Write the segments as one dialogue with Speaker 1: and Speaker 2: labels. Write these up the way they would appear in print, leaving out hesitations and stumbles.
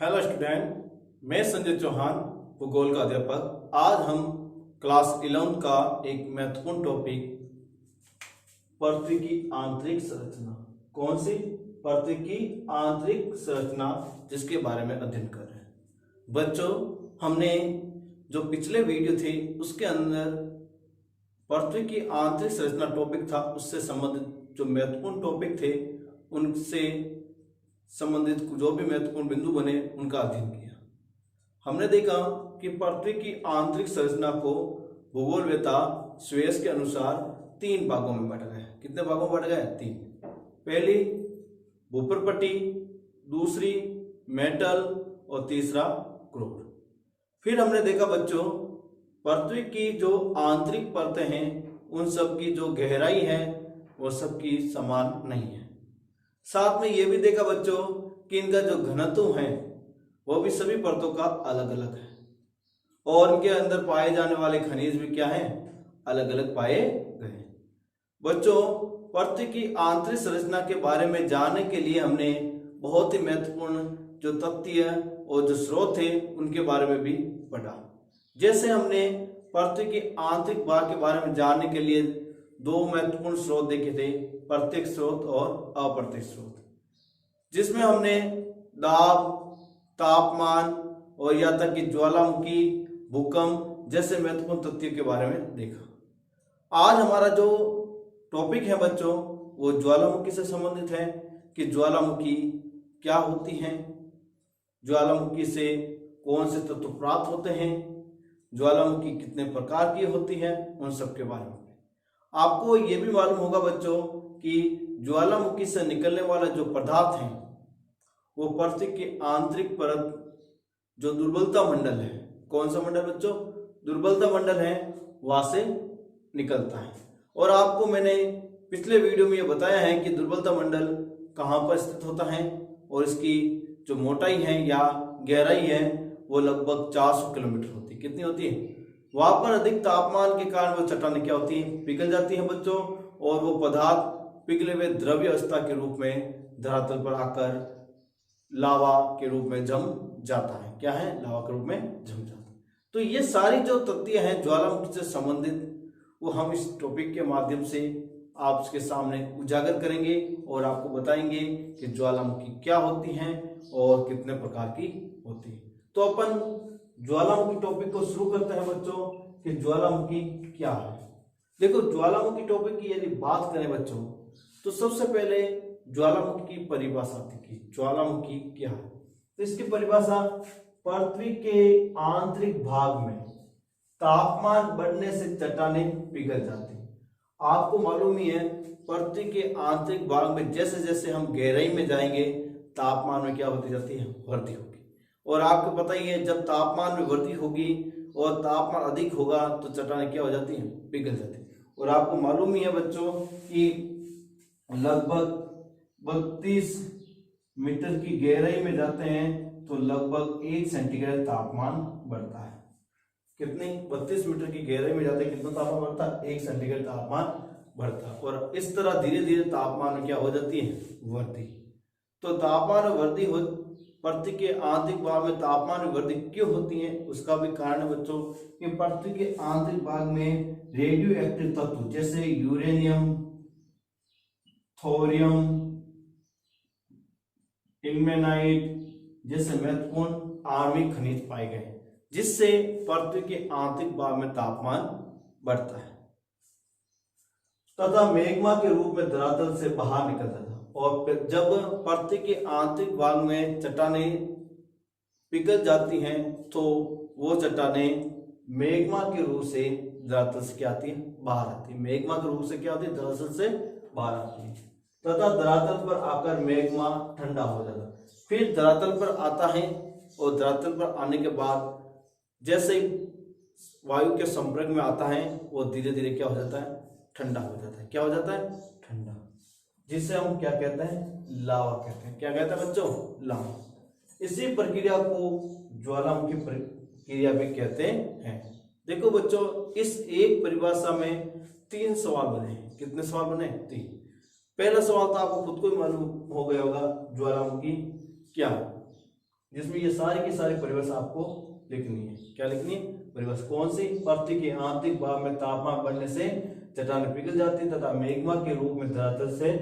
Speaker 1: Hello student, मैं संजय चौहान, भूगोल का अध्यापक। आज हम क्लास 11 का एक महत्वपूर्ण टॉपिक पृथ्वी की आंतरिक संरचना, कौन सी? पृथ्वी की आंतरिक संरचना, जिसके बारे में अध्ययन कर रहे हैं। बच्चों, हमने जो पिछले वीडियो थे उसके अंदर पृथ्वी की आंतरिक संरचना टॉपिक था, उससे संबंधित जो महत्वपूर्ण टॉपिक थे उनसे संबंधित जो भी महत्वपूर्ण बिंदु बने उनका अध्ययन किया। हमने देखा कि पृथ्वी की आंतरिक संरचना को भूगोलवेत्ता स्वेस के अनुसार 3 भागों में बांटा गया है। कितने भागों में बांटा गया है? 3। पहली भूप्रपट्टी, दूसरी मेटल और तीसरा क्रोड। फिर हमने देखा बच्चों, पृथ्वी की जो आंतरिक परतें हैं उन सब की जो गहराई है वो सबकी समान नहीं है। साथ में ये भी देखा बच्चों कि इनका जो घनत्व है वो भी सभी परतों का अलग अलग है और इनके अंदर पाए जाने वाले खनिज भी क्या हैं? अलग अलग पाए गए। बच्चों, पृथ्वी की आंतरिक संरचना के बारे में जानने के लिए हमने बहुत ही महत्वपूर्ण जो तथ्य और जो स्रोत थे उनके बारे में भी पढ़ा। जैसे हमने पृथ्वी की आंतरिक भाग के बारे में जानने के लिए 2 महत्वपूर्ण स्रोत देखे थे, प्रत्यक्ष स्रोत और अप्रत्यक्ष स्रोत, जिसमें हमने दाब, तापमान और यहाँ तक कि ज्वालामुखी, भूकंप जैसे महत्वपूर्ण तथ्यों के बारे में देखा। आज हमारा जो टॉपिक है बच्चों वो ज्वालामुखी से संबंधित है कि ज्वालामुखी क्या होती हैं, ज्वालामुखी से कौन से तत्व प्राप्त होते हैं, ज्वालामुखी कितने प्रकार की होती है, उन सब के बारे में। आपको ये भी मालूम होगा बच्चों कि ज्वालामुखी से निकलने वाला जो पदार्थ है वो पृथ्वी की आंतरिक परत जो दुर्बलता मंडल है, कौन सा मंडल बच्चों? दुर्बलता मंडल है, वहां से निकलता है। और आपको मैंने पिछले वीडियो में ये बताया है कि दुर्बलता मंडल कहाँ पर स्थित होता है और इसकी जो मोटाई है या गहराई है वो लगभग 400 किलोमीटर होती है। कितनी होती है? वहां पर अधिक तापमान के कारण वो चट्टानें क्या होती है? पिघल जाती हैं बच्चों, और वो पदार्थ पिघले हुए द्रव्य अवस्था के रूप में धरातल पर आकर लावा के रूप में जम जाता है। क्या है? लावा के रूप में जम जाता है। तो ये सारी जो तथ्य हैं ज्वालामुखी से संबंधित वो हम इस टॉपिक के माध्यम से आपके सामने उजागर करेंगे और आपको बताएंगे कि ज्वालामुखी क्या होती हैं और कितने प्रकार की होती है। तो अपन ज्वालामुखी टॉपिक को शुरू करते हैं बच्चों कि ज्वालामुखी क्या है। देखो, ज्वालामुखी टॉपिक की यदि बात करें बच्चों तो सबसे पहले ज्वालामुखी की परिभाषा थी कि ज्वालामुखी क्या है। तो इसकी परिभाषा, पृथ्वी के आंतरिक भाग में तापमान बढ़ने से चट्टानें पिघल जाती हैं। आपको मालूम ही है पृथ्वी के आंतरिक भाग में जैसे जैसे हम गहराई में जाएंगे तापमान में क्या होती जाती है? वृद्धि होगी। और आपको पता ही है जब तापमान में वृद्धि होगी और तापमान अधिक होगा तो चट्टानें क्या हो जाती हैं? पिघल जाती हैं। और आपको मालूम ही है बच्चों कि लगभग 32 मीटर की गहराई में जाते हैं तो लगभग 1 सेंटीग्रेड तापमान बढ़ता है। कितनी? 32 मीटर की गहराई में जाते हैं, कितना तापमान बढ़ता है? 1 सेंटीग्रेड तापमान बढ़ता है। और इस तरह धीरे धीरे तापमान में क्या हो जाती है? वृद्धि। तो तापमान में वृद्धि हो, पृथ्वी के आंतरिक भाग में तापमान में वृद्धि क्यों होती है उसका भी कारण है बच्चों कि पृथ्वी के आंतरिक भाग में रेडियो एक्टिव तत्व जैसे यूरेनियम, थोरियम, इल्मेनाइट जैसे महत्वपूर्ण आणविक खनिज पाए गए, जिससे पृथ्वी के आंतरिक भाग में तापमान बढ़ता है तथा मैग्मा के रूप में धरातल से बाहर निकलता था। और जब पृथ्वी के आंतरिक भाग में चट्टानें पिघल जाती हैं तो वो चट्टानें मैग्मा के रूप से धरातल से क्या आती है? बाहर आती है। मैग्मा के रूप से क्या होती है? धरातल से बाहर आती है तथा धरातल पर आकर मैग्मा ठंडा हो जाता है। फिर धरातल पर आता है और धरातल पर आने के बाद जैसे ही वायु के संपर्क में आता है वो धीरे धीरे क्या हो जाता है? ठंडा हो जाता है। क्या हो जाता है? ठंडा, जिसे हम क्या कहते हैं? लावा कहते हैं। क्या कहते हैं बच्चों? लावा। इसी प्रक्रिया को ज्वालामुखी प्रक्रिया भी कहते हैं। देखो बच्चों, इस एक परिभाषा में 3 सवाल बने हैं। कितने सवाल बने? 3। पहला सवाल तो आपको खुद को ही मालूम हो गया होगा, ज्वालामुखी क्या है। जिसमें ये सारी की सारी परिभाषा आपको लिखनी है। क्या लिखनी है? परिभाषा। कौन सी? पृथ्वी के आंतरिक भाग में तापमान बढ़ने से चट्टानें पिघल जाती तथा मैग्मा के रूप में धरातल से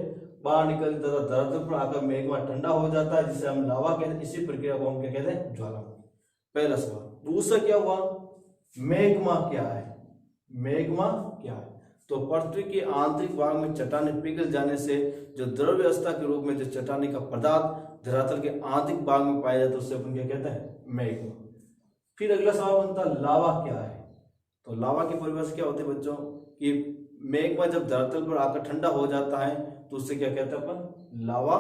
Speaker 1: बाहर निकलती तथा धरातल पर आकर मैग्मा ठंडा हो जाता है, जिसे हम लावा कहते हैं। इसी प्रक्रिया को हम क्या कहते हैं? ज्वालामुखी। पहला सवाल। दूसरा क्या हुआ? मैग्मा क्या है? मैग्मा क्या है? तो पृथ्वी के आंतरिक भाग में चट्टानें पिघल जाने से जो द्रव अवस्था के रूप में जो चट्टानी का पदार्थ धरातल के आंतरिक भाग में पाया जाता है उससे अपन क्या कहते हैं? मैग्मा। फिर अगला सवाल बनता है लावा क्या है? तो लावा की परिभाषा क्या होती है बच्चों? कि मैग्मा जब धरातल पर आकर ठंडा हो जाता है तो उससे क्या कहते हैं अपन? लावा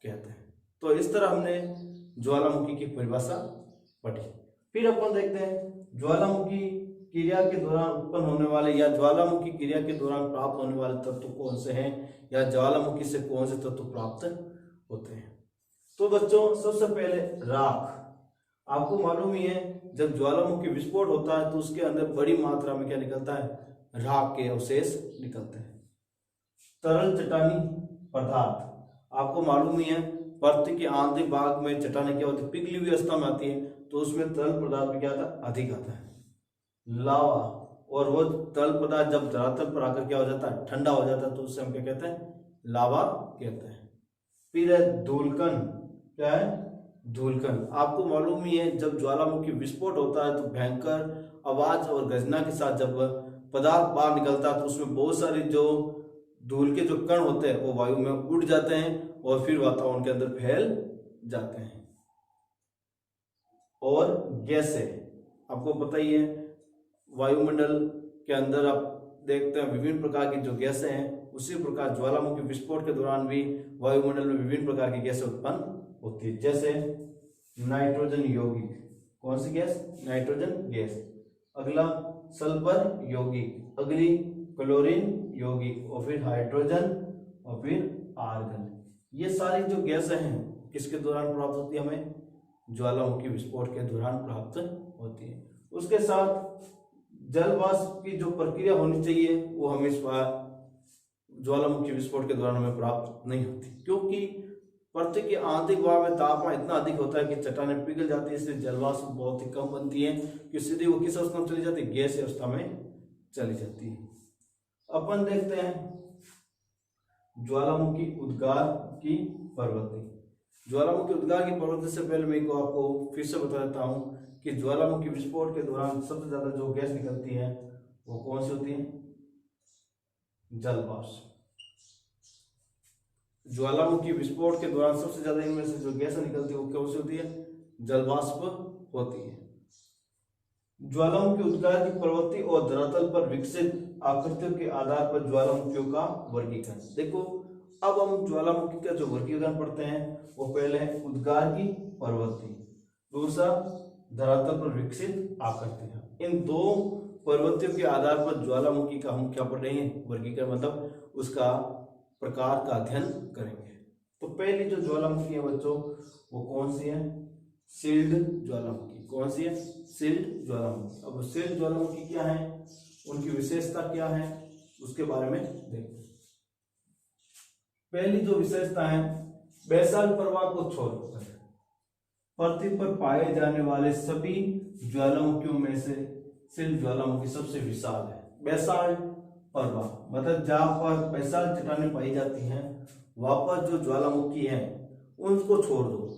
Speaker 1: कहते हैं। तो इस तरह हमने ज्वालामुखी की परिभाषा पढ़ी। फिर अपन देखते हैं ज्वालामुखी क्रिया के दौरान उत्पन्न होने वाले या ज्वालामुखी क्रिया के दौरान प्राप्त होने वाले तत्व कौन से हैं, या ज्वालामुखी से कौन से तत्व प्राप्त होते हैं। तो बच्चों सबसे पहले राख। आपको मालूम ही है जब ज्वालामुखी विस्फोट होता है तो उसके अंदर बड़ी मात्रा में क्या निकलता है? राख के अवशेष निकलते हैं। तरल चट्टानी पदार्थ। आपको मालूम ही है पृथ्वी के आंतरिक भाग में चट्टानें क्या होती है? पिघली हुई अवस्था में आती है तो उसमें तरल पदार्थ भी क्या आता है? अधिक आता है। लावा, और वो तरल पदार्थ जब धरातल पर आकर क्या हो जाता है? ठंडा हो जाता है तो उससे हम क्या कहते हैं? लावा कहते हैं। फिर है धूलकण। क्या है? धूलकण। आपको मालूम ही है जब ज्वालामुखी विस्फोट होता है तो भयंकर आवाज और गर्जना के साथ जब पदार्थ बाहर निकलता है तो उसमें बहुत सारे जो धूल के जो कण होते हैं वो वायु में उड़ जाते हैं और फिर वातावरण के अंदर फैल जाते हैं। और गैसें। आपको पता ही है वायुमंडल के अंदर आप देखते हैं विभिन्न प्रकार की जो गैसें हैं, उसी प्रकार ज्वालामुखी विस्फोट के दौरान भी वायुमंडल में विभिन्न प्रकार की गैसें उत्पन्न होती है। जैसे नाइट्रोजन यौगिक। कौन सी गैस? Nitrogen gas. अगला सल्फर यौगिक। अगली क्लोरीन यौगिक, और फिर हाइड्रोजन, और फिर आर्गन। ये सारी जो गैसें हैं किसके दौरान प्राप्त होती है? हमें ज्वालामुखी विस्फोट के दौरान प्राप्त होती है। उसके साथ जल वाष्प की जो प्रक्रिया होनी चाहिए वो हमें ज्वालामुखी विस्फोट के दौरान हमें प्राप्त नहीं होती, क्योंकि पृथ्वी के आंतरिक भाग में तापमान इतना अधिक होता है कि चट्टानें पिघल जाती है, इसलिए जल वाष्प बहुत ही कम बनती है कि सीधे वो किस अवस्था में चली जाती है? गैस अवस्था में चली जाती है। अपन देखते हैं ज्वालामुखी उद्गार की प्रवृत्ति। ज्वालामुखी उद्गार की प्रवृत्ति से पहले मैं आपको फिर से बता देता हूं कि ज्वालामुखी विस्फोट के दौरान सबसे ज्यादा जो गैस निकलती है वो कौन सी होती है? जल वाष्प। ज्वालामुखी विस्फोट के दौरान सबसे ज्यादा इनमें से जो गैस निकलती है वो कौन सी होती है? जल वाष्प होती है। ज्वालामुखी उद्गार की प्रवृत्ति और धरातल पर विकसित आकृतियों के आधार पर ज्वालामुखियों का वर्गीकरण। देखो अब हम ज्वालामुखी का जो वर्गीकरण पढ़ते हैं वो पहले है उद्गार की प्रवृत्ति, दूसरा धरातल पर विकसित आकृतियां। इन दो प्रवृत्तियों के आधार पर ज्वालामुखी का हम क्या पढ़ रहे हैं? वर्गीकरण, मतलब उसका प्रकार का अध्ययन करेंगे। तो पहली जो ज्वालामुखी है बच्चों वो कौन सी है? शील्ड ज्वालामुखी। कौन सी है? शील्ड ज्वालामुखी। अब शील्ड ज्वालामुखी क्या है, उनकी विशेषता क्या है, उसके बारे में देखते हैं। पहली जो विशेषता है, बेसाल्ट प्रवाह को छोड़कर पृथ्वी पर पाए जाने वाले सभी ज्वालामुखियों में से शील्ड ज्वालामुखी सबसे विशाल है। बेसाल्ट प्रवाह मतलब जहां पर बेसाल्ट चट्टानें पाई जाती हैं वहां पर जो ज्वालामुखी है उनको छोड़ दो,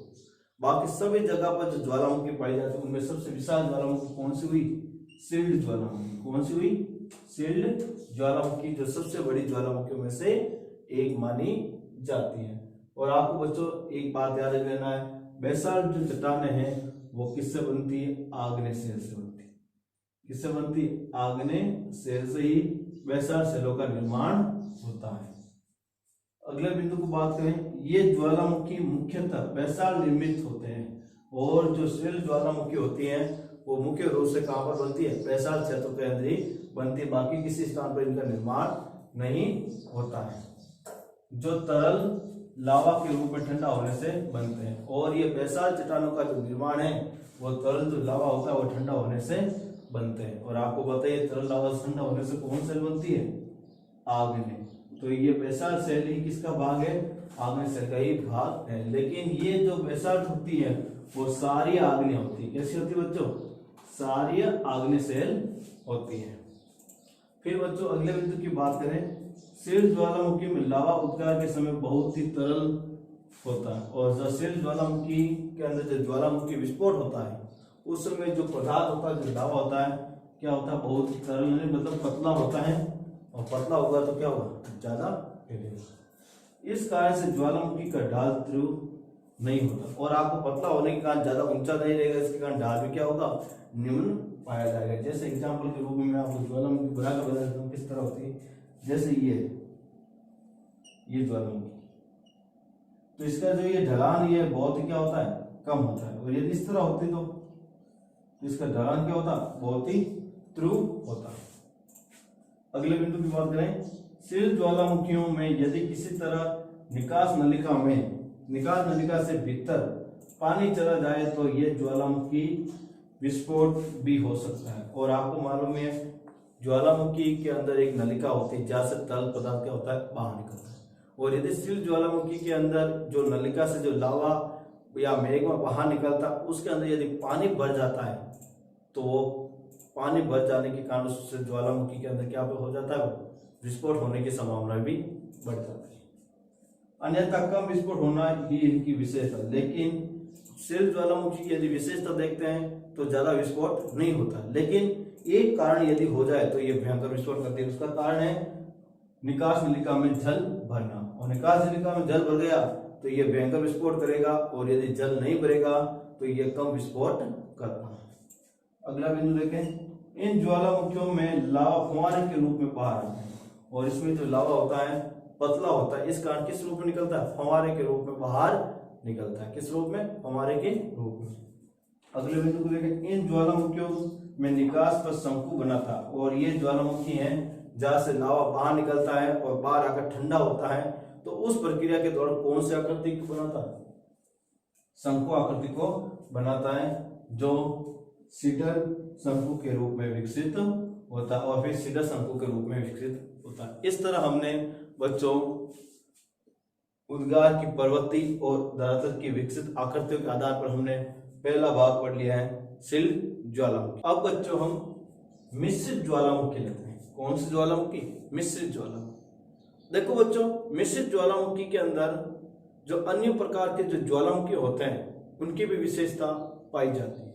Speaker 1: बाकी सभी जगह पर जो ज्वालामुखी पाई जाती है उनमें सबसे विशाल ज्वालामुखी कौन सी हुई? शील्ड ज्वालामुखी। कौन सी हुई? शील्ड ज्वालामुखी, जो सबसे बड़ी ज्वालामुखियों में से एक मानी जाती है। और आपको बच्चों एक बात याद रखना है, बेसाल्ट जो चट्टानें हैं वो किससे बनती है? आग्नेय से बनती है। किससे बनती है? आग्नेय से ही बेसाल्ट सेलों का निर्माण होता है। अगले बिंदु को बात करें, ये ज्वालामुखी मुख्यतः बेसाल्ट निर्मित होते हैं और जो शील्ड ज्वालामुखी होती हैं वो मुख्य रूप से कहां पर बनती है? बेसाल्ट क्षेत्र के अंदर ही बनती है, बाकी किसी स्थान पर इनका निर्माण नहीं होता है। जो तरल लावा के रूप में ठंडा होने से बनते हैं, और ये बेसाल्ट चट्टानों का जो निर्माण है वो तरल जो लावा होता है वो ठंडा होने से बनते हैं। और आपको बताइए तरल लावा ठंडा होने से कौन सेल बनती है? आग्नेय। तो ये बेसाल्ट सेल ही किसका भाग है? आग्नेय सेल का ही भाग है। लेकिन ये जो बेसाल्ट होती है वो सारी आग्नेय होती है। कैसी होती है बच्चों? सारी आग्नेय शेल होती है। फिर बच्चों अगले बिंदु की बात करें, शीर्ष ज्वालामुखी में लावा उद्गार के समय बहुत ही तरल होता है, और जब शीर्ष ज्वालामुखी के अंदर जो ज्वालामुखी विस्फोट होता है उस समय जो पदार्थ होता है, जो लावा होता है, क्या होता है? बहुत ही तरल, मतलब पतला होता है, और पतला होगा तो क्या होगा? ज्यादा हिलेगा। इस कारण से ज्वालामुखी का ढाल तीव्र नहीं होता, और आपको पतला होने के कारण ज्यादा ऊंचा नहीं रहेगा, इसके कारण ढाल भी क्या होगा? निम्न पाया जाएगा। जैसे एग्जाम्पल के रूप में मैं आपको ज्वालामुखी बनाकर बता देता हूँ किस तरह होती है। जैसे ये ज्वालामुखी, तो इसका जो ये ढलान ये बहुत ही क्या होता है? कम होता है, और यदि इस तरह होती तो इसका ढलान क्या होता? बहुत ही तीव्र होता। अगले बिंदु की बात करें, शीर्ष ज्वालामुखियों में यदि किसी तरह निकास नलिका से भीतर पानी चला जाए तो यह ज्वालामुखी विस्फोट भी हो सकता है। और आपको मालूम है ज्वालामुखी के अंदर एक नलिका होती है जहां से तरल पदार्थ क्या होता है? बाहर निकलता है। और यदि शीर्ष ज्वालामुखी के अंदर जो नलिका से जो लावा या मैग्मा बाहर निकलता है उसके अंदर यदि पानी भर जाता है तो वो पानी भर जाने के कारण उससे ज्वालामुखी के अंदर क्या हो जाता है? विस्फोट होने की संभावना भी बढ़ जाती है। अन्यथा कम विस्फोट होना ही इनकी विशेषता, लेकिन शीर्ष ज्वालामुखी की यदि विशेषता देखते हैं तो ज्यादा विस्फोट नहीं होता, लेकिन एक कारण यदि हो जाए तो ये भयंकर विस्फोट करती है। उसका कारण है निकास नलिका में जल भरना, और निकास नलिका में जल भर गया तो ये भयंकर विस्फोट करेगा, और यदि जल नहीं भरेगा तो ये कम विस्फोट करता है। अगला बिंदु देखें, इन ज्वालामुखियों में लावा फुहारे के रूप में बाहर आता है, और इसमें जो लावा होता है पतला होता है, इस कारण किस रूप में निकलता है? फुहारे के रूप में बाहर निकलता है। किस रूप में? फुहारे के रूप में। अगले बिंदु को देखें, इन ज्वालामुखियों में निकास पर शंकु बना था, और ये ज्वालामुखी हैं जहां से लावा बाहर निकलता है और बाहर आकर ठंडा होता है, तो उस प्रक्रिया के दौरान कौन सी आकृति को बनाता है? शंकु आकृति को बनाता है, जो सीडर शंकु के रूप में विकसित होता है, और फिर सीडर शंकु के रूप में विकसित होता है। इस तरह हमने बच्चों उद्गार की प्रवृत्ति और धरातल की विकसित आकृतियों के आधार पर हमने पहला भाग पढ़ लिया है शीर्ष ज्वालामुखी। अब बच्चों हम मिश्रित ज्वालामुखी लेते हैं। कौन सी ज्वालामुखी? मिश्रित ज्वालामुखी। देखो बच्चों, मिश्रित ज्वालामुखी के अंदर जो अन्य प्रकार के जो ज्वालामुखी होते हैं उनकी भी विशेषता पाई जाती है।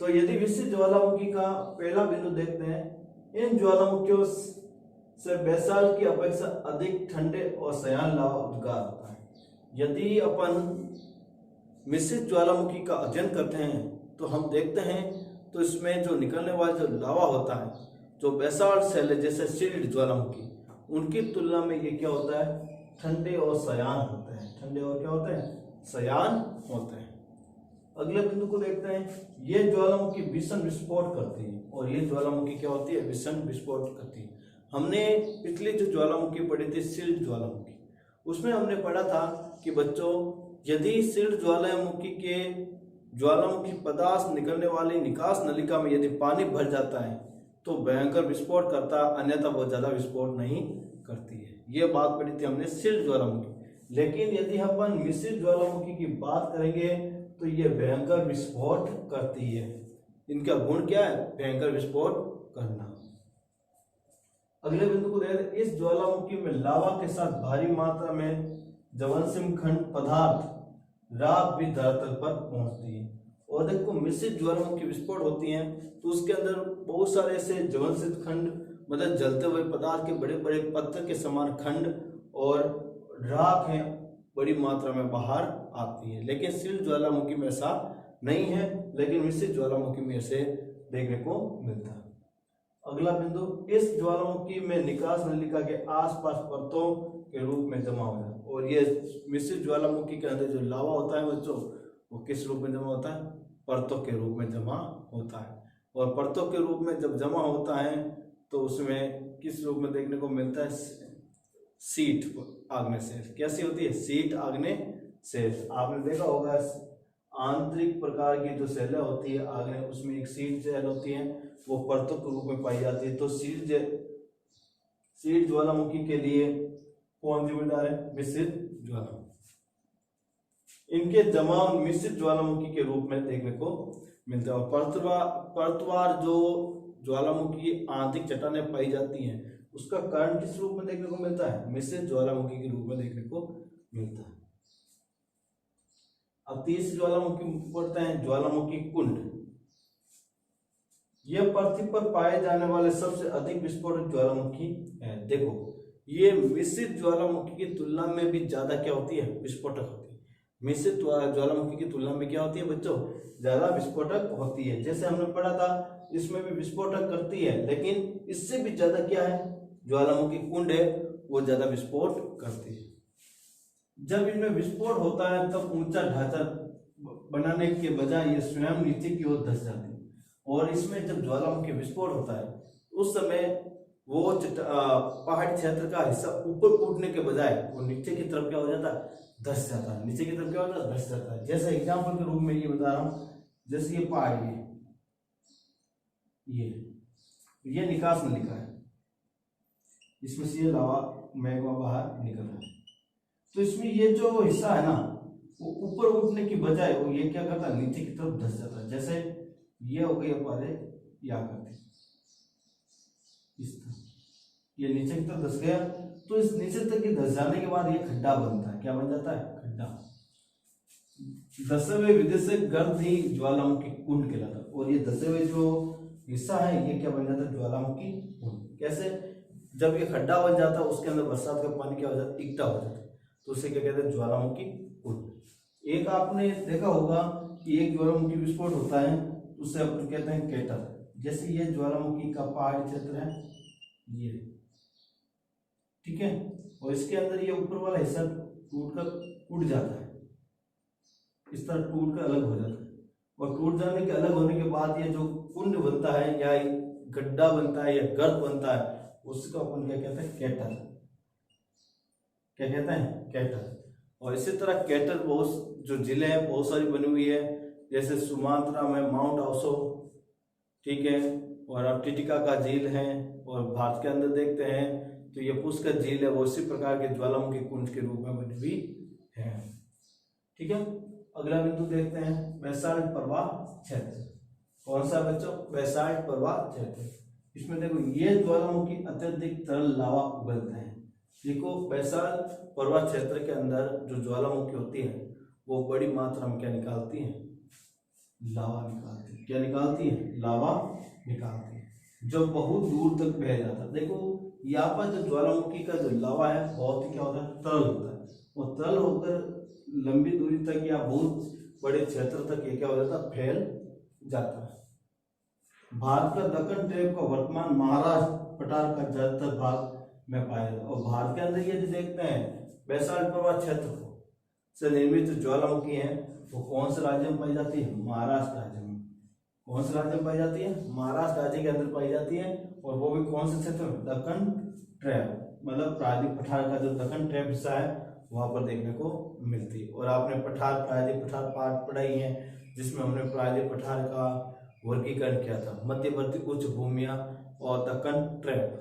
Speaker 1: तो यदि मिश्रित ज्वालामुखी का पहला बिंदु देखते हैं, इन ज्वालामुखियों से बेसाल्ट की अपेक्षा अधिक ठंडे और शयान लावा उद्गार होता है। यदि अपन मिश्रित ज्वालामुखी का अध्ययन करते हैं तो हम देखते हैं तो इसमें जो निकलने वाला जो लावा होता है, जो बेसाल्ट सेल है जैसे शीर्ष ज्वालामुखी, उनकी तुलना में ये क्या होता है? ठंडे और शयान होते हैं। ठंडे और क्या होते हैं? शयान होते हैं। अगले बिंदु को देखते हैं, ये ज्वालामुखी भीषण विस्फोट करती है, और ये ज्वालामुखी क्या होती है? भीषण विस्फोट करती है। हमने पिछली जो ज्वालामुखी पढ़ी थी शीर्ष ज्वालामुखी, उसमें हमने पढ़ा था कि बच्चों यदि शीर्ष ज्वालामुखी पदार्थ निकलने वाली निकास नलिका में यदि पानी भर जाता है तो भयंकर विस्फोट करता है, अन्यथा बहुत ज्यादा विस्फोट नहीं करती है। ये बात पढ़ी थी हमने शीर्ष ज्वालामुखी। लेकिन यदि अपन मिश्रित ज्वालामुखी की बात करेंगे तो ये भयंकर विस्फोट करती है। इनका गुण क्या है? भयंकर विस्फोट करना। अगले बिंदु को देखते, इस ज्वालामुखी में लावा के साथ भारी मात्रा में ज्वलनशील खंड पदार्थ राख भी धरातल पर पहुंचती है। और देखो मिश्रित ज्वालामुखी विस्फोट होती हैं तो उसके अंदर बहुत सारे ऐसे ज्वलनशील खंड, मतलब जलते हुए पदार्थ के बड़े बड़े पत्थर के समान खंड और राख है बड़ी मात्रा में बाहर आती है। लेकिन शीर्ष ज्वालामुखी में ऐसा नहीं है, लेकिन मिश्रित ज्वालामुखी में ऐसे देखने को मिलता है। अगला बिंदु, इस ज्वालामुखी में निकास नलिका के आसपास परतों के रूप में जमा हो जाता है। और ये मिश्रित ज्वालामुखी के अंदर जो लावा होता है बच्चों, वो किस रूप में जमा होता है? परतों के रूप में जमा होता है। और परतों के रूप में जब जमा होता है तो उसमें किस रूप में देखने को मिलता है? शीट आग्नेय शेल। कैसी होती है? शीट आग्नेय शेल। आपने देखा होगा आंतरिक प्रकार की जो सेलें होती है आग्नेय, उसमें एक शीट शेल होती है, वो परतों के रूप में पाई जाती है। तो शीट ज्वालामुखी के लिए कौन जिम्मेदार है? मिश्रित ज्वालामुखी। इनके जमाव मिश्रित ज्वालामुखी के रूप में देखने को मिलता है। और परतवार जो ज्वालामुखी आंतरिक चट्टानें पाई जाती हैं उसका कारण किस रूप में देखने को मिलता है? मिश्रित ज्वालामुखी के रूप में देखने को मिलता है। अब तीसरी ज्वालामुखी पढ़ते हैं, ज्वालामुखी कुंड। यह पृथ्वी पर पाए जाने वाले सबसे अधिक विस्फोटक ज्वालामुखी है। देखो ये मिश्रित ज्वालामुखी की तुलना में भी ज्यादा क्या होती है? विस्फोटक होती है। मिश्रित ज्वालामुखी की तुलना में क्या होती है बच्चों? ज्यादा विस्फोटक होती है। जैसे हमने पढ़ा था इसमें भी विस्फोटक करती है, लेकिन इससे भी ज्यादा क्या है? ज्वालामुखी कुंड है वो ज्यादा विस्फोट करती है। जब इनमें विस्फोट होता है तब ऊंचा ढांचा बनाने के बजाय ये स्वयं नीचे की ओर धंस जाती है। और इसमें जब ज्वालामुखी विस्फोट होता है उस समय वो पहाड़ी क्षेत्र का हिस्सा ऊपर उठने के बजाय वो नीचे की तरफ क्या हो जाता है? धंस जाता है। नीचे की तरफ क्या होता है? धंस जाता है। जैसे एग्जाम्पल के रूप में ये बता रहा हूं, जैसे ये पहाड़ी है, ये निकास में लिखा है, इसमें से ये लावा मैग्मा बाहर निकल रहा है। तो इसमें ये जो हिस्सा है ना वो ऊपर उठने की बजाय वो ये क्या करता है? नीचे की तरफ धंस जाता है। जैसे ये हो गई हमारे या करते इस तरह, ये नीचे की तरफ धंस गया। तो इस नीचे तक के धंस जाने के बाद ये खड्डा बनता है। क्या बन जाता है? खड्डा। धसे हुए विदेशक गर्द ही ज्वालामुखी कुंड कहलाता है। और ये धसे हुए जो हिस्सा है ये क्या बन जाता है? ज्वालामुखी कुंड। कैसे? जब ये खड्डा बन जाता है उसके अंदर बरसात का पानी क्या हो जाता है? इकट्ठा हो जाता है, तो उसे क्या कहते हैं? ज्वालामुखी कुंड। एक आपने देखा होगा कि एक ज्वालामुखी विस्फोट होता है उससे अपन कहते हैं क्रेटर। जैसे ये ज्वालामुखी का पहाड़ी क्षेत्र है ये, ठीक है, और इसके अंदर ये ऊपर वाला हिस्सा टूट कर उड़ जाता है, इस तरह टूट कर अलग हो जाता है। और टूट जाने के अलग होने के बाद ये जो कुंड बनता है या गड्ढा बनता है या गर्त बनता है उसको अपन क्या कहते हैं? कैटर। क्या कहते हैं? कैटर। और इसी तरह कैटर बहुत जो जिले हैं बहुत सारी बनी हुई है, जैसे सुमात्रा में माउंट आउसो, ठीक है, और अब टिटिका का झील है। और भारत के अंदर देखते हैं तो ये पुष्कर झील है, वो इसी प्रकार के ज्वालामुखी कुंड के रूप में बनी हुई है। ठीक है, अगला बिंदु देखते हैं, बैसाल्ट प्रवाह क्षेत्र। कौन सा बच्चों? बैसाल्ट प्रवाह क्षेत्र। इसमें देखो ये ज्वालामुखी अत्यधिक तरल लावा उगलते हैं। देखो बैसाल्ट प्रवाह क्षेत्र के अंदर जो ज्वालामुखी होती है वो बड़ी मात्रा में क्या निकालती है? लावा निकालती है। क्या निकालती है? लावा निकालती है, जो बहुत दूर तक बह जाता है। देखो यहाँ पर जो ज्वालामुखी का जो लावा है बहुत ही क्या होता है? तरल होता है। वो तरल होकर लंबी दूरी तक या बहुत बड़े क्षेत्र तक ये क्या हो जाता है? फैल जाता है। भारत का दक्कन ट्रेप का वर्तमान महाराष्ट्र पठार का ज्यादातर भाग में पाया जाता है। और भारत के अंदर ये जो देखते हैं बैसाल्ट प्रवाह क्षेत्र से निर्मित जो ज्वालामुखी है वो कौन से राज्य में पाई जाती है? महाराष्ट्र राज्य में। कौन से राज्य में पाई जाती है? महाराष्ट्र राज्य के अंदर पाई जाती है। और वो भी कौन से क्षेत्र में? दक्कन ट्रेप, मतलब प्रायद्वीप पठार का जो दक्कन ट्रेप हिस्सा है वहां पर देखने को मिलती है। और आपने पठार प्रायद्वीप पठार पाठ पढ़ाई है जिसमें हमने प्रायद्वीप पठार का वर्गीकरण किया था, मध्यवर्ती उच्च भूमियां और दक्कन ट्रेप।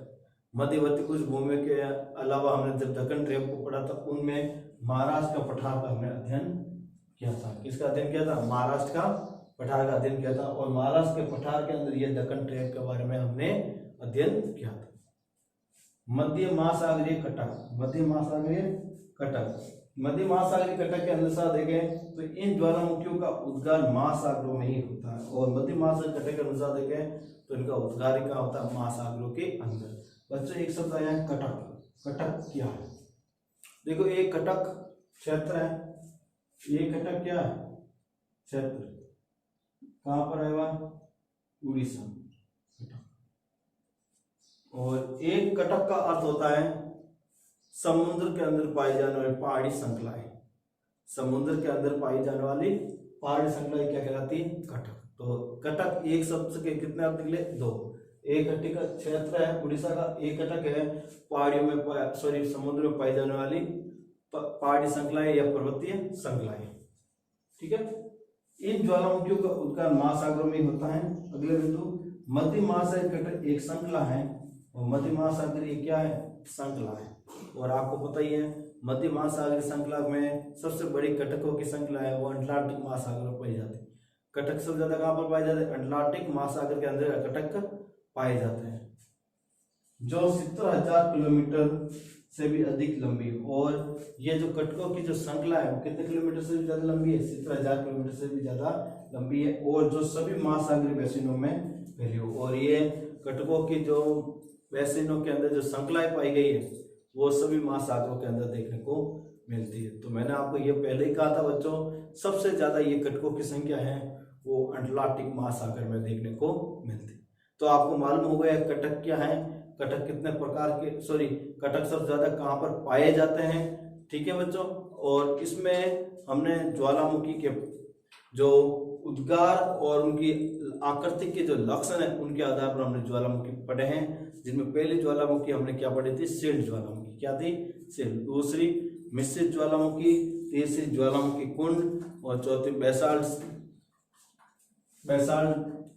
Speaker 1: मध्यवर्ती उच्च भूमियों के अलावा हमने जब दक्कन ट्रेप को पढ़ा था उनमें महाराष्ट्र का पठार का हमने अध्ययन किया था। किसका अध्ययन किया था? महाराष्ट्र का पठार का अध्ययन किया था। और महाराष्ट्र के पठार के अंदर ये दक्कन ट्रेप के बारे में हमने अध्ययन किया था। मध्य महासागरीय कटक, मध्य महासागरीय कटक, मध्य महासागरीय कटक के अनुसार देखें तो इन ज्वालामुखियों का उद्गार महासागरों में ही होता है। और मध्य महासागरीय कटक के अनुसार देखें तो इनका उद्गार कहाँ होता है? महासागरों के अंदर। बच्चों एक शब्द आया है कटक। कटक क्या है? देखो एक कटक क्षेत्र है, ये कटक क्या है? क्षेत्र। कहाँ पर है वह? उड़ीसा। और एक कटक का अर्थ होता है समुद्र के अंदर पाई जाने वाली पहाड़ी श्रृंखलाएं। समुद्र के अंदर पाई जाने वाली पहाड़ी श्रृंखलाएं क्या कहलाती है? कटक। तो कटक एक शब्द के कितने अर्थ निकले? दो। एक कटक का क्षेत्र है उड़ीसा का, एक कटक है पहाड़ियों में समुद्र में पाई जाने वाली पहाड़ी श्रृंखलाएं या पर्वतीय श्रृंखलाएं। ठीक है, इन ज्वालामुखियों का उद्गार महासागरों में होता है। अगले बिंदु, मध्य महासागरीय कटक एक श्रृंखला है और मध्य महासागरीय क्या है? श्रृंखला है। और आपको पता ही है मध्य महासागरीय श्रृंखला में सबसे बड़ी कटकों की श्रृंखला है वो अटलांटिक महासागर में पाई जाती है। कटक सबसे ज्यादा कहाँ पर पाए जाते हैं? अटलांटिक महासागर के अंदर कटक पाए जाते हैं, जो 70,000 किलोमीटर से भी अधिक लंबी है। और ये जो कटकों की जो श्रृंखला है वो कितने किलोमीटर से भी ज्यादा लंबी है? 70,000 किलोमीटर से भी ज्यादा लंबी है, और जो सभी महासागरीय बेसिनों में फैली हो। और ये कटकों की जो बेसिनों के अंदर जो श्रृंखलाएं पाई गई है वो सभी महासागरों के अंदर देखने को मिलती है। तो मैंने आपको ये पहले ही कहा था बच्चों, सबसे ज्यादा ये कटकों की संख्या है वो अटलांटिक महासागर में देखने को मिलती है। तो आपको मालूम हो गया कटक क्या है, कटक कितने प्रकार के, कटक सबसे ज्यादा कहाँ पर पाए जाते हैं। ठीक है बच्चों, और इसमें हमने ज्वालामुखी के जो उद्गार और उनकी आकृति के जो लक्षण है उनके आधार पर हमने ज्वालामुखी पढ़े हैं, जिनमें पहली ज्वालामुखी हमने क्या पढ़ी थी? शील्ड ज्वालामुखी। क्या थी? शील्ड। दूसरी मिश्रित ज्वालामुखी, तीसरी ज्वालामुखी कुंड, और चौथी बेसाल्ट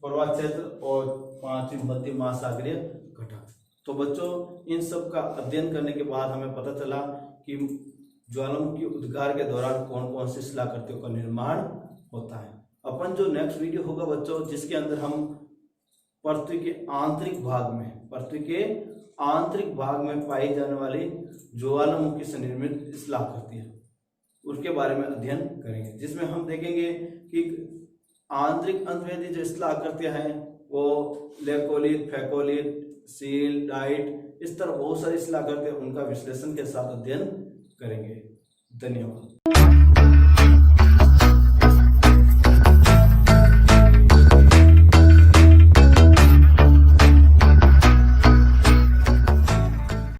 Speaker 1: पर्वत क्षेत्र, और पांचवी मध्य महासागरीय घटक। तो बच्चों इन सब का अध्ययन करने के बाद हमें पता चला कि ज्वालामुखी उद्गार के दौरान कौन कौन सी शिलाकृतियों का निर्माण होता है। अपन जो नेक्स्ट वीडियो होगा बच्चों, जिसके अंदर हम पृथ्वी के आंतरिक भाग में पाई जाने वाली ज्वालामुखी से निर्मित शिलाकृतियां, उसके बारे में अध्ययन करेंगे, जिसमें हम देखेंगे कि आंतरिक अंतर्वेदी जो शिलाकृतियां हैं वो लेकोलिथ, फेकोलिथ, सील, डाइट, इस तरह बहुत सारी शिलाकृतियां, उनका विश्लेषण के साथ अध्ययन करेंगे। धन्यवाद।